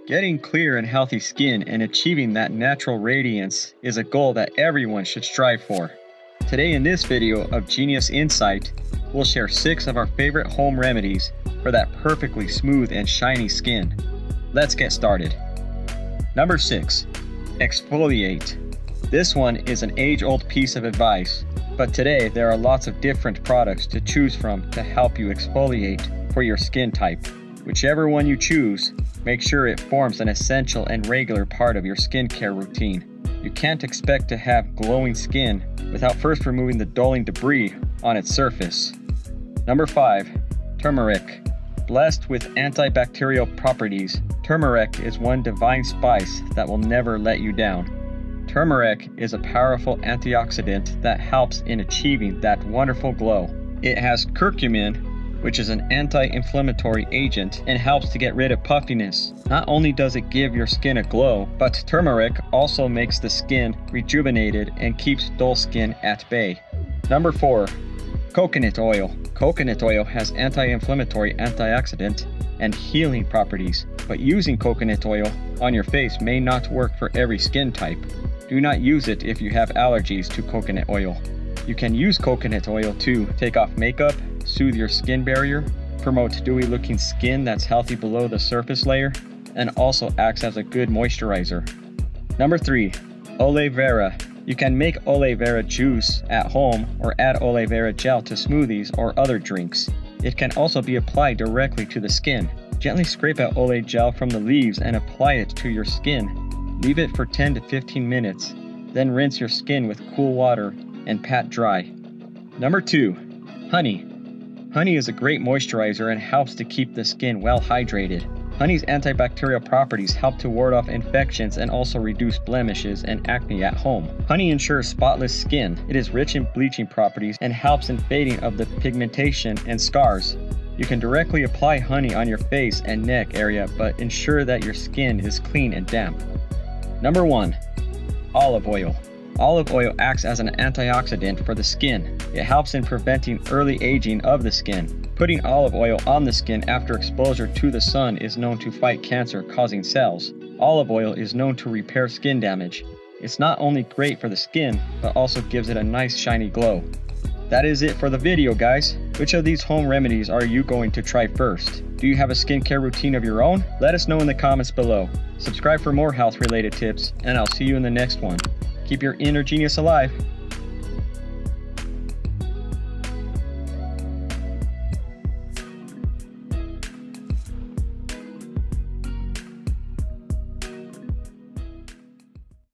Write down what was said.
Getting clear and healthy skin and achieving that natural radiance is a goal that everyone should strive for. Today in this video of Genius Insight, we'll share 6 of our favorite home remedies for that perfectly smooth and shiny skin. Let's get started. Number 6. Exfoliate. This one is an age-old piece of advice, but today there are lots of different products to choose from to help you exfoliate for your skin type. Whichever one you choose, make sure it forms an essential and regular part of your skincare routine. You can't expect to have glowing skin without first removing the dulling debris on its surface. Number 5. Turmeric. Blessed with antibacterial properties, turmeric is one divine spice that will never let you down. Turmeric is a powerful antioxidant that helps in achieving that wonderful glow. It has curcumin, which is an anti-inflammatory agent and helps to get rid of puffiness. Not only does it give your skin a glow, but turmeric also makes the skin rejuvenated and keeps dull skin at bay. Number 4. Coconut oil. Coconut oil has anti-inflammatory, antioxidant, and healing properties, but using coconut oil on your face may not work for every skin type. Do not use it if you have allergies to coconut oil. You can use coconut oil to take off makeup, soothe your skin barrier, promote dewy looking skin that's healthy below the surface layer, and also acts as a good moisturizer. Number 3. Ole Vera. You can make Ole Vera juice at home or add Ole Vera gel to smoothies or other drinks. It can also be applied directly to the skin. Gently scrape out Ole gel from the leaves and apply it to your skin. Leave it for 10 to 15 minutes, then rinse your skin with cool water and pat dry. Number 2. Honey. Honey is a great moisturizer and helps to keep the skin well hydrated. Honey's antibacterial properties help to ward off infections and also reduce blemishes and acne at home. Honey ensures spotless skin. It is rich in bleaching properties and helps in fading of the pigmentation and scars. You can directly apply honey on your face and neck area, but ensure that your skin is clean and damp. Number 1. Olive oil. Olive oil acts as an antioxidant for the skin. It helps in preventing early aging of the skin. Putting olive oil on the skin after exposure to the sun is known to fight cancer-causing cells. Olive oil is known to repair skin damage. It's not only great for the skin, but also gives it a nice shiny glow. That is it for the video, guys. Which of these home remedies are you going to try first? Do you have a skincare routine of your own? Let us know in the comments below. Subscribe for more health-related tips, and I'll see you in the next one. Keep your inner genius alive.